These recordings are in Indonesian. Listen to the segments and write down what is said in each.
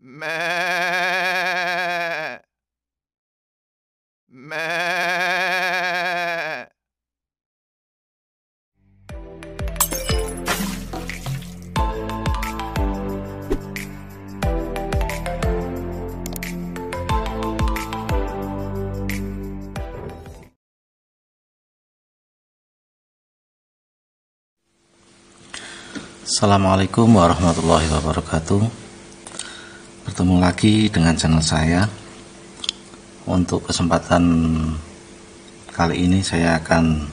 Meh. Meh. Assalamualaikum warahmatullahi wabarakatuh. Bertemu lagi dengan channel saya. Untuk kesempatan kali ini saya akan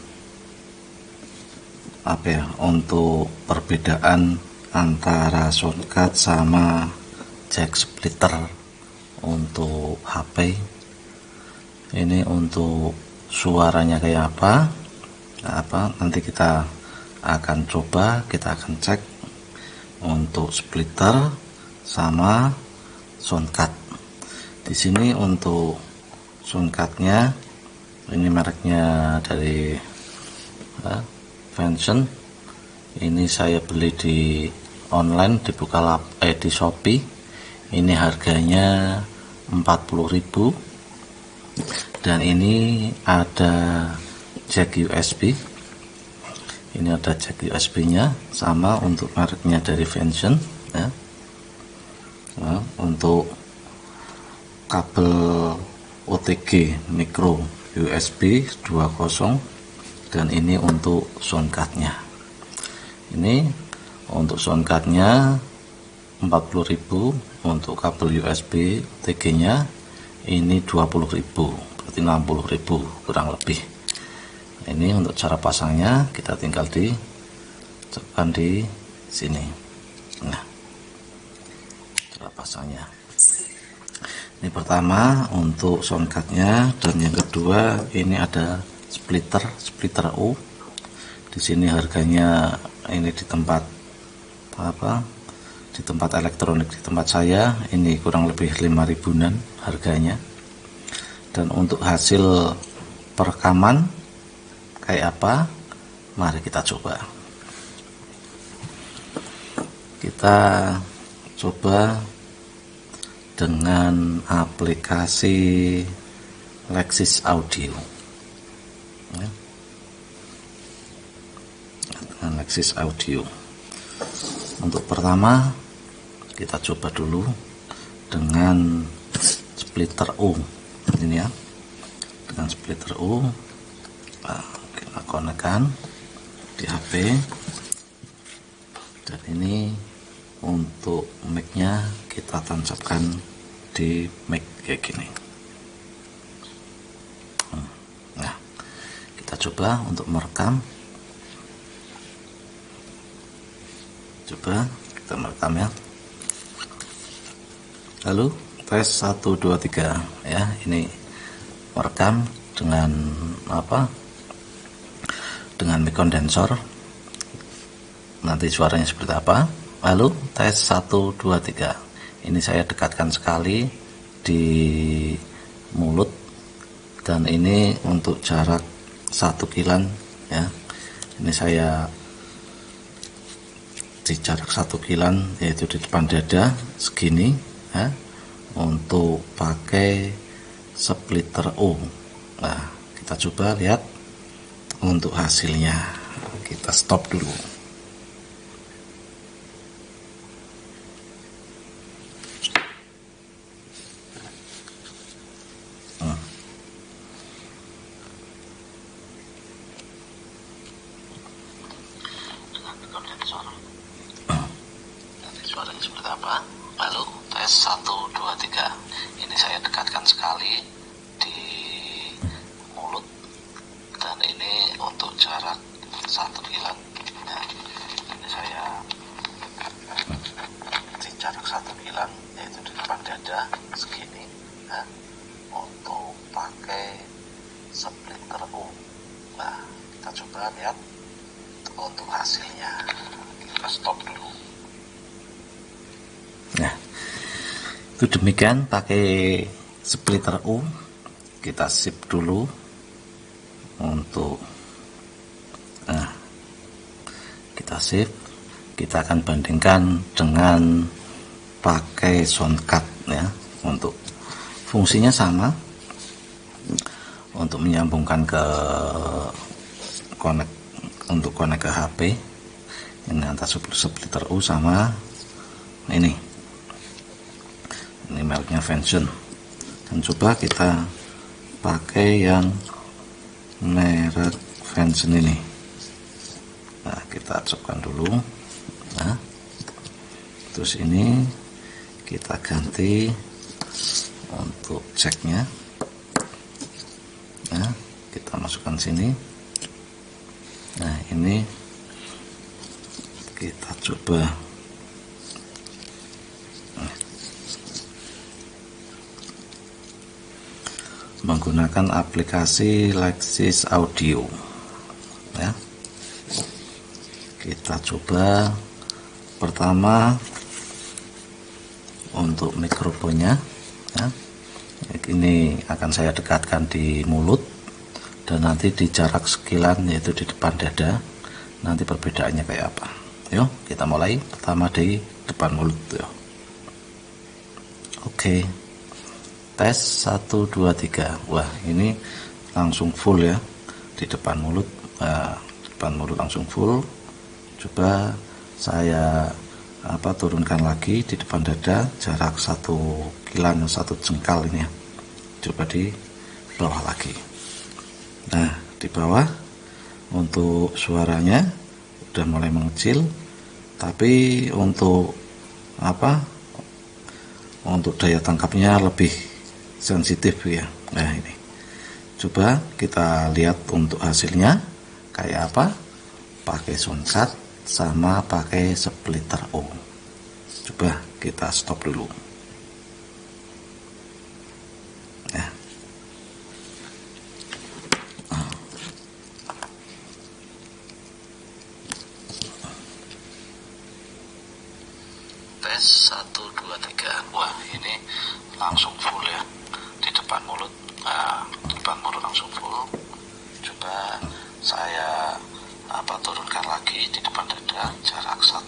untuk perbedaan antara shortcut sama jack splitter untuk HP. Ini untuk suaranya kayak apa nanti kita akan coba, kita akan cek untuk splitter sama soundcard. Di sini untuk soundcardnya, ini mereknya dari Vention. Ini saya beli di online di di Shopee. Ini harganya 40.000 dan ini ada jack USB. Ini ada jack USB nya, sama untuk mereknya dari Vention ya. Nah, untuk kabel OTG micro USB 2.0 dan ini untuk soundcardnya. Ini untuk soundcardnya 40.000, untuk kabel USB OTG nya ini 20.000, berarti 60.000 kurang lebih. Ini untuk cara pasangnya, kita tinggal dicopkan di sini. Nah, cara pasangnya ini pertama untuk soundcardnya, dan yang kedua ini ada splitter U. Di sini harganya ini di tempat di tempat elektronik di tempat saya ini kurang lebih 5.000-an harganya. Dan untuk hasil perekaman kayak apa, mari kita coba. Kita coba dengan aplikasi Lexis Audio ya. Dengan Lexis Audio, untuk pertama kita coba dulu dengan splitter U ini ya. Dengan splitter U kita konekkan di HP, dan ini untuk mic-nya kita tancapkan di mic kayak gini. Nah, kita coba untuk merekam. Coba kita merekam ya. Lalu tes 1 2 3 ya. Ini merekam dengan dengan mic kondensor. Nanti suaranya seperti apa. Lalu tes 1 2 3. Ini saya dekatkan sekali di mulut, dan ini untuk jarak 1 kilan ya. Ini saya di jarak 1 kilan, yaitu di depan dada segini ya, untuk pakai splitter U. Nah, kita coba lihat untuk hasilnya. Kita stop dulu. Nanti suaranya seperti apa. Lalu tes 1 2 3. Ini saya dekatkan sekali di mulut, dan ini untuk jarak 1 kilan nah, ini saya di jarak 1 kilan, yaitu di depan dada segini nah, untuk pakai splitter U. Nah, kita coba lihat untuk hasilnya. Kita stop dulu. Nah, itu demikian pakai splitter U. Kita sip dulu untuk kita save. Kita akan bandingkan dengan pakai soundcard ya. Untuk fungsinya sama, untuk menyambungkan ke untuk connect ke HP ini antara splitter U sama ini mereknya Vention. Dan coba kita pakai yang merek Vention ini. Nah, kita acapkan dulu. Nah, terus ini kita ganti untuk ceknya. Nah, kita masukkan sini. Nah, ini kita coba menggunakan aplikasi Lexis Audio ya. Kita coba pertama untuk mikrofonnya ya. Ini akan saya dekatkan di mulut dan nanti di jarak sekilan, yaitu di depan dada. Nanti perbedaannya kayak apa. Yuk kita mulai. Pertama di depan mulut ya. Oke. Tes 1 2 3. Wah, ini langsung full ya di depan mulut. Nah, depan mulut langsung full. Coba saya turunkan lagi di depan dada, jarak 1 kilan 1 jengkal ini ya. Coba di bawah lagi. Nah, di bawah untuk suaranya udah mulai mengecil, tapi untuk untuk daya tangkapnya lebih sensitif ya. Nah, ini coba kita lihat untuk hasilnya kayak apa pakai soundcard sama pakai splitter O. Coba kita stop dulu. Nah, tes 1 2 3. Wah, ini langsung full ya di depan mulut. Nah, di depan mulut langsung full. Coba saya turunkan lagi di depan dada, jarak 1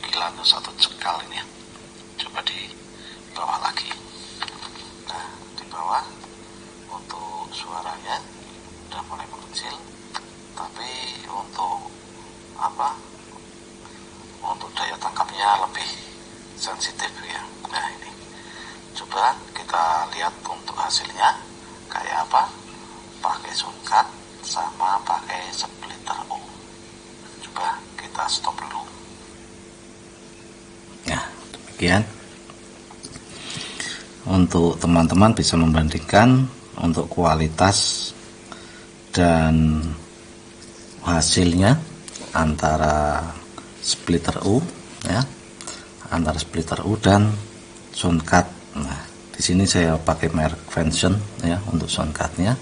kilan 1 jengkal ini ya. Coba di bawah lagi. Nah, di bawah untuk suaranya udah mulai mengecil, tapi untuk untuk daya tangkapnya lebih sensitif ya. Nah, ini coba kita lihat untuk hasilnya kayak apa pakai soundcard sama pakai splitter O. Coba kita stop dulu. Nah, demikian. Untuk teman-teman bisa membandingkan untuk kualitas dan hasilnya antara splitter U ya, antara splitter U dan soundcard. Nah, di sini saya pakai merek Vention ya untuk soundcardnya.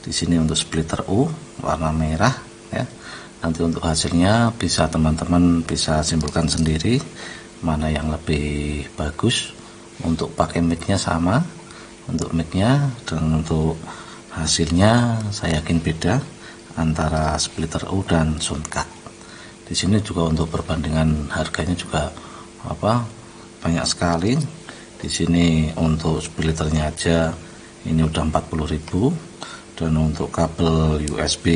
Di sini untuk splitter U warna merah ya. Nanti untuk hasilnya bisa teman-teman bisa simpulkan sendiri mana yang lebih bagus. Untuk pakai mic-nya sama untuk mic-nya, dan untuk hasilnya saya yakin beda antara splitter U dan soundcard. Di sini juga untuk perbandingan harganya juga banyak sekali. Di sini untuk splitternya aja ini udah 40.000, dan untuk kabel USB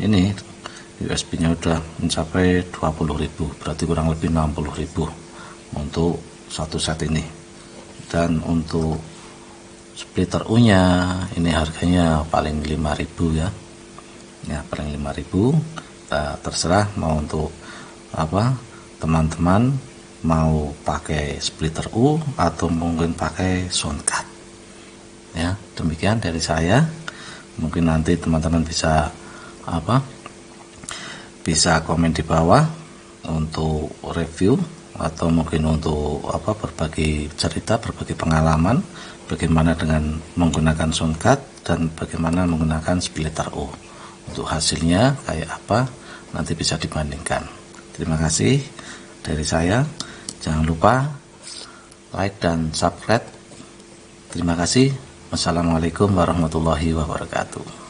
ini USB-nya udah mencapai 20.000, berarti kurang lebih 60.000 untuk satu set ini. Dan untuk splitter U-nya ini harganya paling 5.000 ya. Ya, paling 5.000. Nah, terserah mau untuk teman-teman mau pakai splitter U atau mungkin pakai soundcard. Ya, demikian dari saya. Mungkin nanti teman-teman bisa bisa komen di bawah untuk review, atau mungkin untuk berbagi cerita, berbagi pengalaman bagaimana dengan menggunakan soundcard dan bagaimana menggunakan splitter U. Untuk hasilnya kayak apa nanti bisa dibandingkan. Terima kasih dari saya. Jangan lupa like dan subscribe. Terima kasih. Wassalamualaikum warahmatullahi wabarakatuh.